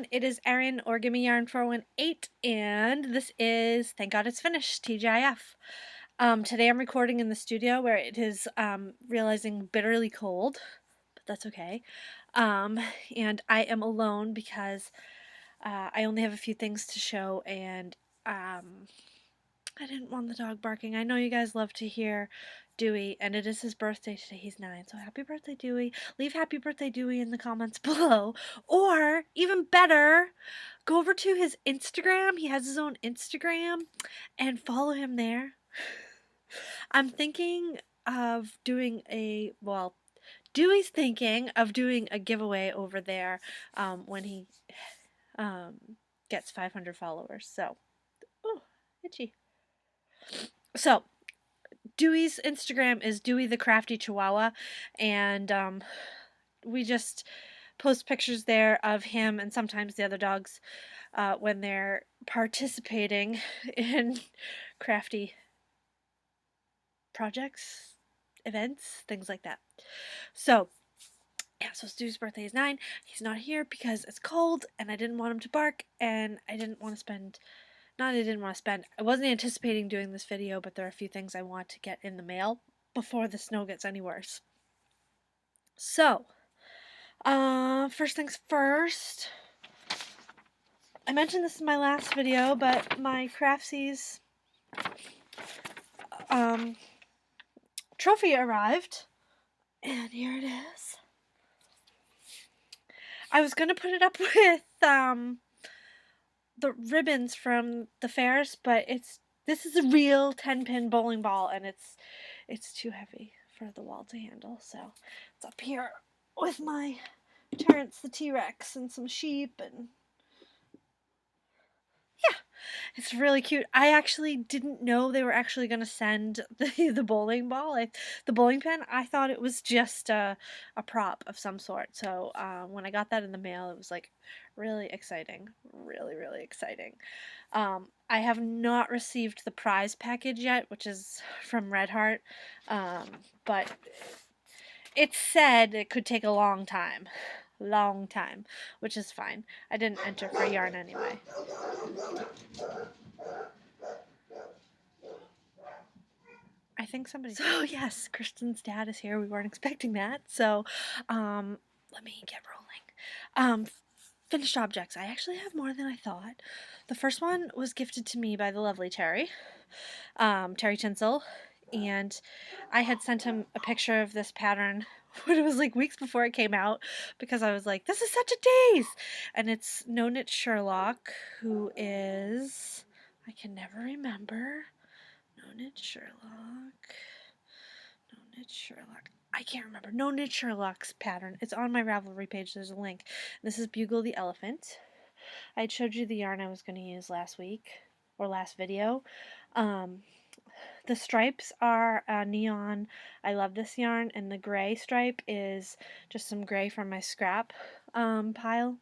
everyone, it is Erin or Gimme Yarn 418, and this is Thank God It's Finished, TGIF. Today I'm recording in the studio where it is realizing bitterly cold, but that's okay. And I am alone because I only have a few things to show, and I didn't want the dog barking. I know you guys love to hear Dewey, and it is his birthday today. He's 9, so happy birthday, Dewey. Leave happy birthday, Dewey, in the comments below. Or, even better, go over to his Instagram. He has his own Instagram, and follow him there. I'm thinking of doing Dewey's thinking of doing a giveaway over there when he gets 500 followers. So, oh, itchy. So, Dewey's Instagram is Dewey the Crafty Chihuahua, and we just post pictures there of him and sometimes the other dogs when they're participating in crafty projects, events, things like that. So, yeah, so Dewey's birthday is 9. He's not here because it's cold and I didn't want him to bark, and I didn't want to spend I wasn't anticipating doing this video, but there are a few things I want to get in the mail before the snow gets any worse. So, first things first. I mentioned this in my last video, but my Craftsies trophy arrived, and here it is. I was gonna put it up with the ribbons from the fairs, but this is a real 10-pin bowling ball, and it's too heavy for the wall to handle, so it's up here with my Terrence the T-Rex and some sheep, and yeah, it's really cute. I actually didn't know they were actually going to send the bowling ball, the bowling pin. I thought it was just a prop of some sort. So when I got that in the mail, it was like really exciting, really, really exciting. I have not received the prize package yet, which is from Red Heart, but it said it could take a long time, which is fine. I didn't enter for yarn anyway. I think somebody. So yes, Kristen's dad is here. We weren't expecting that. So, let me get rolling. Finished objects. I actually have more than I thought. The first one was gifted to me by the lovely Terry, Terry Tinsel, and I had sent him a picture of this pattern when it was like weeks before it came out, because I was like, this is such a daze, and it's No Knit Sherlock, who is, I can never remember. No Knit Sherlock. I can't remember. No Knit Sherlock's pattern. It's on my Ravelry page. There's a link. This is Bugle the Elephant. I had showed you the yarn I was going to use last week, or last video. The stripes are neon. I love this yarn, and the gray stripe is just some gray from my scrap pile.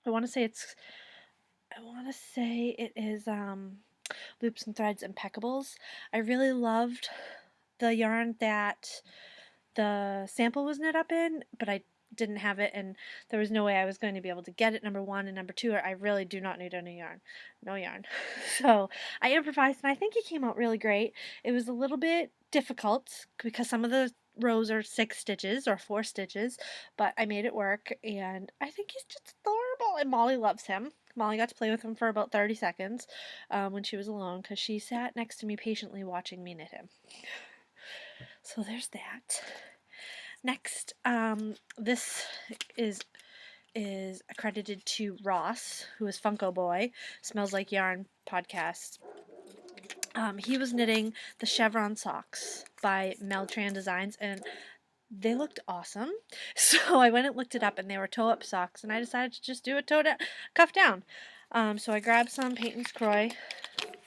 I want to say it is Loops and Threads Impeccables. I really loved the yarn that the sample was knit up in, but I didn't have it, and there was no way I was going to be able to get it, number one, and number two, I really do not need any yarn. No yarn. So I improvised, and I think it came out really great. It was a little bit difficult because some of the rows are 6 stitches or 4 stitches, but I made it work, and I think he's just adorable, and Molly loves him. Molly got to play with him for about 30 seconds when she was alone, because she sat next to me patiently watching me knit him. So there's that. Next, this is accredited to Ross, who is Funko Boy, Smells Like Yarn podcast. He was knitting the chevron socks by Meltran Designs, and they looked awesome. So I went and looked it up, and they were toe-up socks, and I decided to just do a cuff down. So I grabbed some Peyton's Croy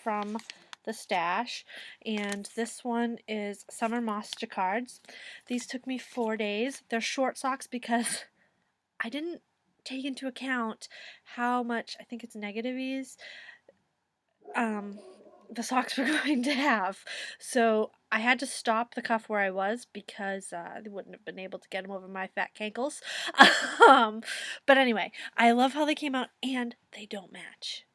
from the stash, and this one is Summer Moss Jacquards. These took me 4 days. They're short socks because I didn't take into account how much, I think it's negative ease, the socks were going to have. So I had to stop the cuff where I was because they wouldn't have been able to get them over my fat cankles. um, but anyway, I love how they came out, and they don't match.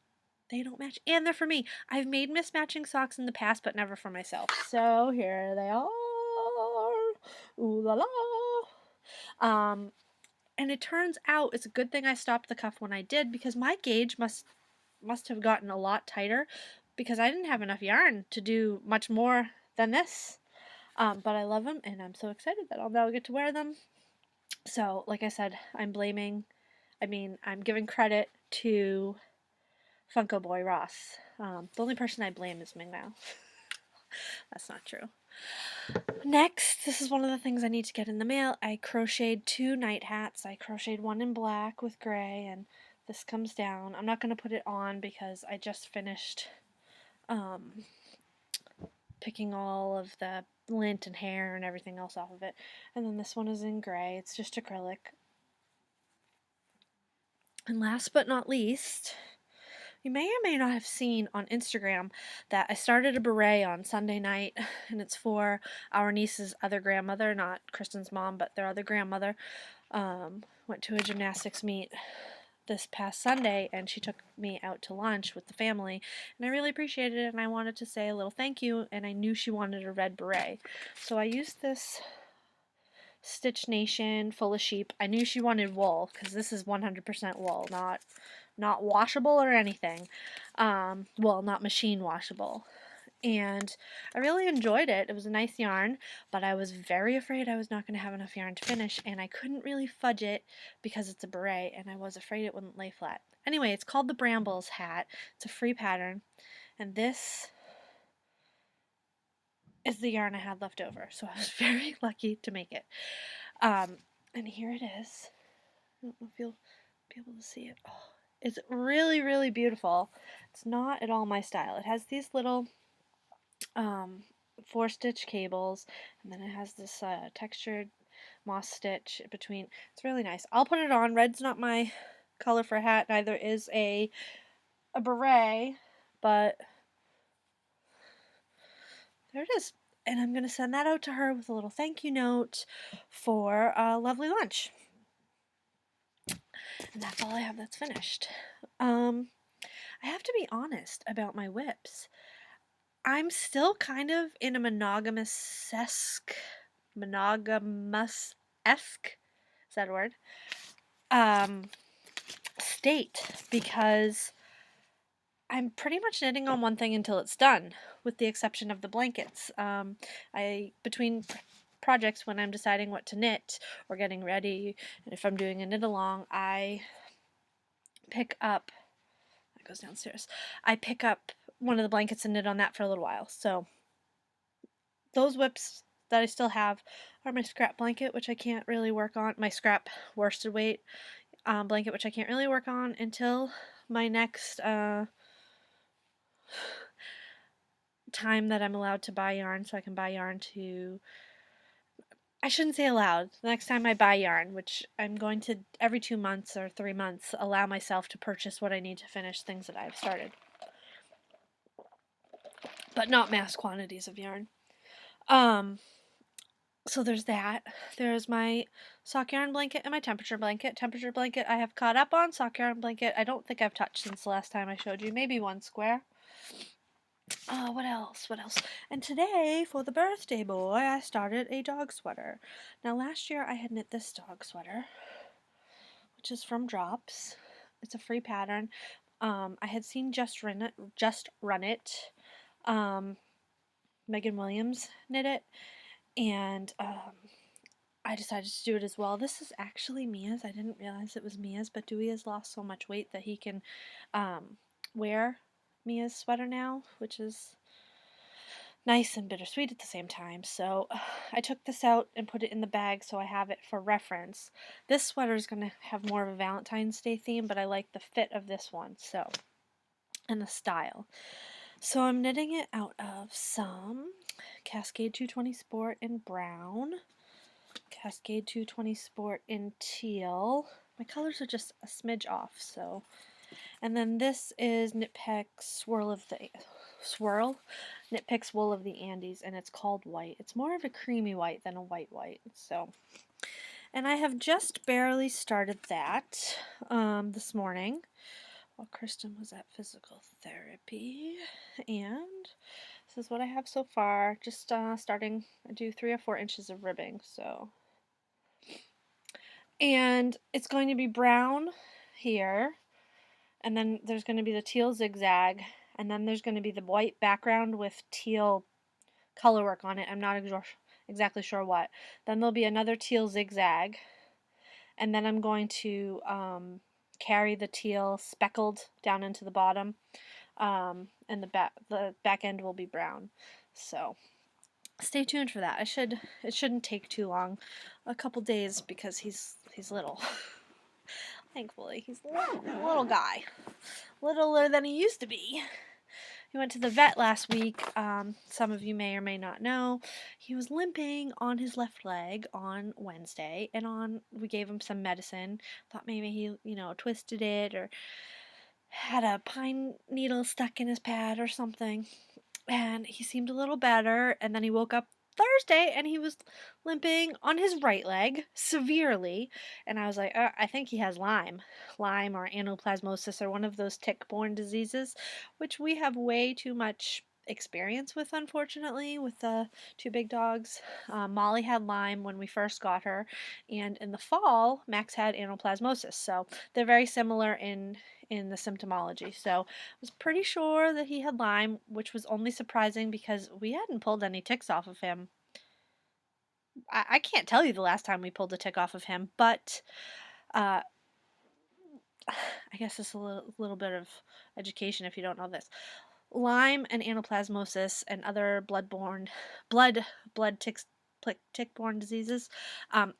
They don't match, and they're for me. I've made mismatching socks in the past, but never for myself. So here they are. Ooh la la. And it turns out it's a good thing I stopped the cuff when I did, because my gauge must have gotten a lot tighter, because I didn't have enough yarn to do much more than this. But I love them, and I'm so excited that I'll now get to wear them. So, like I said, I'm giving credit to Funko Boy Ross. The only person I blame is Ming Mao. That's not true. Next, this is one of the things I need to get in the mail. I crocheted 2 night hats. I crocheted one in black with gray, and this comes down. I'm not going to put it on because I just finished picking all of the lint and hair and everything else off of it. And then this one is in gray. It's just acrylic. And last but not least, you may or may not have seen on Instagram that I started a beret on Sunday night, and it's for our niece's other grandmother, not Kristen's mom, but their other grandmother. Went to a gymnastics meet this past Sunday, and she took me out to lunch with the family, and I really appreciated it, and I wanted to say a little thank you, and I knew she wanted a red beret. So I used this Stitch Nation full of sheep. I knew she wanted wool, because this is 100% wool, not washable or anything. Well, not machine washable. And I really enjoyed it. It was a nice yarn, but I was very afraid I was not going to have enough yarn to finish, and I couldn't really fudge it because it's a beret, and I was afraid it wouldn't lay flat. Anyway, it's called the Brambles hat. It's a free pattern, and this is the yarn I had left over, so I was very lucky to make it. And here it is. I don't know if you'll be able to see it. Oh, it's really, really beautiful. It's not at all my style. It has these little 4-stitch cables, and then it has this textured moss stitch between. It's really nice. I'll put it on. Red's not my color for a hat. Neither is a beret, but there it is. And I'm going to send that out to her with a little thank you note for a lovely lunch. And that's all I have that's finished. I have to be honest about my whips. I'm still kind of in a monogamous-esque, is that a word? State, because I'm pretty much knitting on one thing until it's done, with the exception of the blankets. Between projects, when I'm deciding what to knit or getting ready, and if I'm doing a knit along, I pick up, that goes downstairs, I pick up one of the blankets and knit on that for a little while. So those whips that I still have are my scrap blanket, which I can't really work on, my scrap worsted weight blanket, which I can't really work on until my next time that I'm allowed to buy yarn, so I can buy yarn to, I shouldn't say allowed, the next time I buy yarn, which I'm going to every 2 months or 3 months allow myself to purchase what I need to finish things that I've started, but not mass quantities of yarn. So there's that. There's my sock yarn blanket and my temperature blanket. Temperature blanket I have caught up on. Sock yarn blanket I don't think I've touched since the last time I showed you. Maybe one square. What else? What else? And today, for the birthday boy, I started a dog sweater. Now, last year I had knit this dog sweater, which is from Drops. It's a free pattern. I had seen Just Run It. Megan Williams knit it, and I decided to do it as well. This is actually Mia's. I didn't realize it was Mia's, but Dewey has lost so much weight that he can wear Mia's sweater now, which is nice and bittersweet at the same time. So I took this out and put it in the bag so I have it for reference. This sweater is going to have more of a Valentine's Day theme, but I like the fit of this one, so, and the style. So I'm knitting it out of some Cascade 220 Sport in brown, Cascade 220 Sport in teal. My colors are just a smidge off, so. And then this is Knit Pack Swirl of the swirl. Knit Picks Wool of the Andes, and it's called white. It's more of a creamy white than a white white. So, and I have just barely started that this morning while Kristen was at physical therapy, and this is what I have so far. Just starting, I do 3 or 4 inches of ribbing, so. And it's going to be brown here, and then there's going to be the teal zigzag, and then there's going to be the white background with teal color work on it. I'm not exactly sure what. Then there'll be another teal zigzag, and then I'm going to carry the teal speckled down into the bottom, and the back end will be brown. So stay tuned for that. It shouldn't take too long, a couple days, because he's little. Thankfully, he's a little guy, littler than he used to be. He went to the vet last week. Some of you may or may not know. He was limping on his left leg on Wednesday, and we gave him some medicine. Thought maybe he, twisted it or had a pine needle stuck in his pad or something. And he seemed a little better, and then he woke up Thursday and he was limping on his right leg severely, and I was like, I think he has Lyme or anaplasmosis, or one of those tick-borne diseases, which we have way too much experience with, unfortunately, with the 2 big dogs. Molly had Lyme when we first got her, and in the fall Max had anaplasmosis, so they're very similar in the symptomology. So I was pretty sure that he had Lyme, which was only surprising because we hadn't pulled any ticks off of him. I can't tell you the last time we pulled a tick off of him, but I guess it's a little bit of education if you don't know this. Lyme and anaplasmosis and other blood tick-borne diseases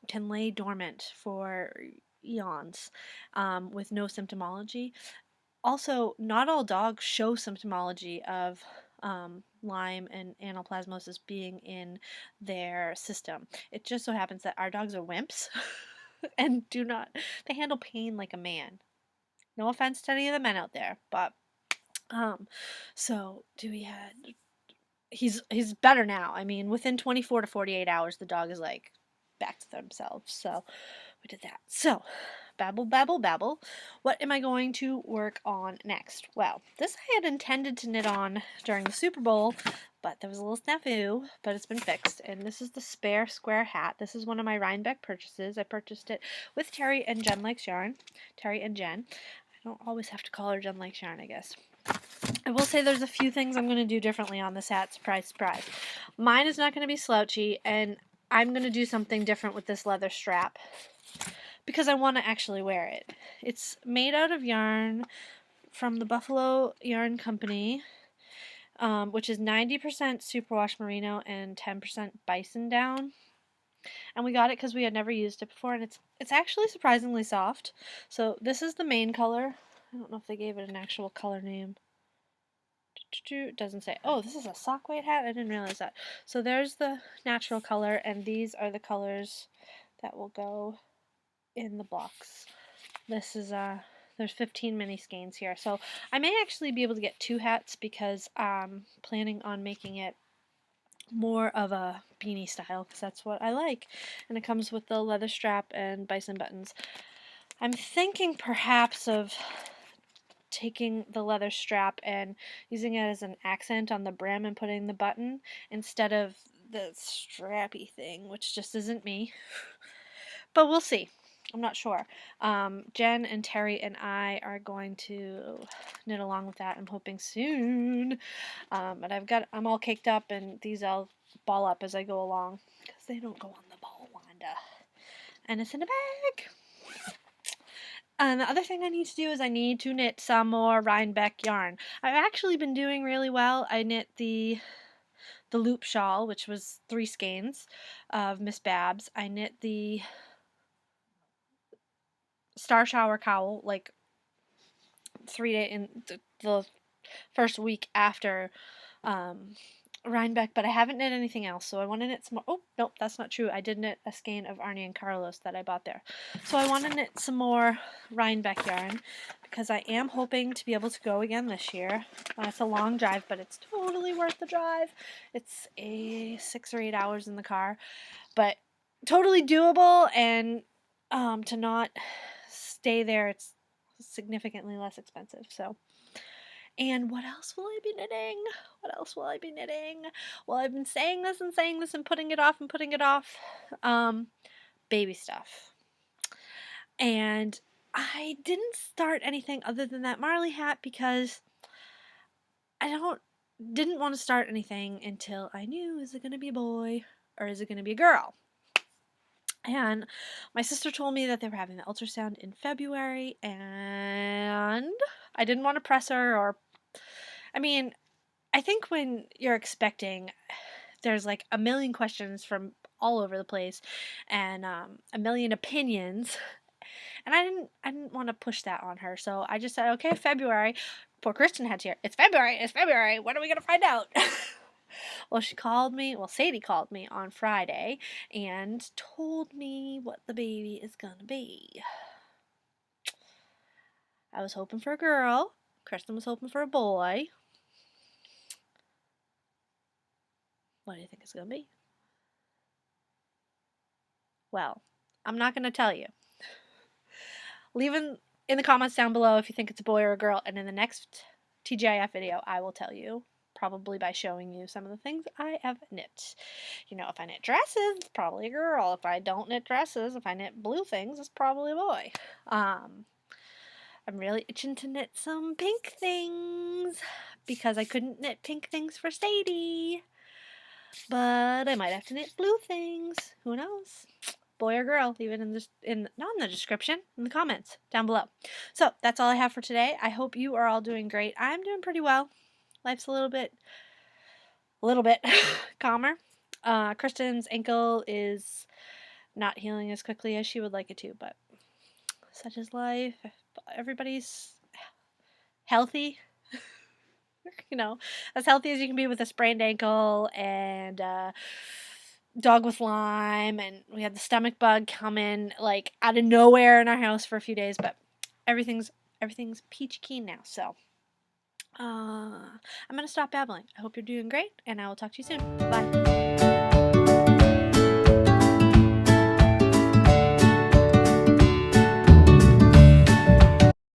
can lay dormant for eons with no symptomology. Also, not all dogs show symptomology of Lyme and anaplasmosis being in their system. It just so happens that our dogs are wimps and they handle pain like a man. No offense to any of the men out there, but so he's better now. I mean, within 24 to 48 hours, the dog is like back to themselves. So we did that. So babble, babble, babble. What am I going to work on next? Well, this I had intended to knit on during the Super Bowl, but there was a little snafu, but it's been fixed. And this is the Spare Square hat. This is one of my Rhinebeck purchases. I purchased it with Terry and Jen Likes Yarn. Terry and Jen. I don't always have to call her Jen Likes Yarn, I guess. I will say there's a few things I'm going to do differently on this hat. Surprise, surprise. Mine is not going to be slouchy, and I'm going to do something different with this leather strap because I want to actually wear it. It's made out of yarn from the Buffalo Yarn Company, which is 90% superwash merino and 10% bison down. And we got it because we had never used it before, and it's actually surprisingly soft. So this is the main color. I don't know if they gave it an actual color name. It doesn't say. Oh, this is a sock weight hat? I didn't realize that. So there's the natural color, and these are the colors that will go in the box. This is there's 15 mini skeins here. So I may actually be able to get 2 hats because I'm planning on making it more of a beanie style because that's what I like. And it comes with the leather strap and bison buttons. I'm thinking perhaps of taking the leather strap and using it as an accent on the brim and putting the button instead of the strappy thing, which just isn't me. But we'll see. I'm not sure. Jen and Terry and I are going to knit along with that. I'm hoping soon. But I'm all caked up, and these I'll ball up as I go along because they don't go on the ball, Wanda. And it's in a bag. And the other thing I need to do is I need to knit some more Rhinebeck yarn. I've actually been doing really well. I knit the loop shawl, which was 3 skeins of Miss Babs. I knit the Star Shower cowl like 3 days in the first week after Rhinebeck, but I haven't knit anything else, so I want to knit some more. Oh, nope, that's not true. I did knit a skein of Arnie and Carlos that I bought there. So I want to knit some more Rhinebeck yarn because I am hoping to be able to go again this year. It's a long drive, but it's totally worth the drive. It's 6 or 8 hours in the car, but totally doable, and to not stay there, it's significantly less expensive. So. And what else will I be knitting? What else will I be knitting? Well, I've been saying this and putting it off and putting it off. Baby stuff. And I didn't start anything other than that Marley hat because didn't want to start anything until I knew, is it going to be a boy or is it going to be a girl? And my sister told me that they were having the ultrasound in February, and I didn't want to press her I think when you're expecting, there's like a million questions from all over the place and a million opinions. And I didn't want to push that on her. So I just said, okay, February. Poor Kristen had to hear, it's February. When are we going to find out? Well, Sadie called me on Friday and told me what the baby is going to be. I was hoping for a girl. Kristen was hoping for a boy. What do you think it's going to be? Well, I'm not going to tell you. Leave in the comments down below if you think it's a boy or a girl, and in the next TGIF video, I will tell you, probably by showing you some of the things I have knit. You know, if I knit dresses, it's probably a girl. If I don't knit dresses, if I knit blue things, it's probably a boy. I'm really itching to knit some pink things because I couldn't knit pink things for Sadie. But I might have to knit blue things. Who knows? Boy or girl, leave it not in the description, in the comments down below. So that's all I have for today. I hope you are all doing great. I'm doing pretty well. Life's a little bit calmer. Kristen's ankle is not healing as quickly as she would like it to, but such is life. Everybody's healthy. You know, as healthy as you can be with a sprained ankle and dog with Lyme, and we had the stomach bug come in like out of nowhere in our house for a few days, but everything's peachy keen now. So I'm gonna stop babbling. I hope you're doing great, and I will talk to you soon. Bye.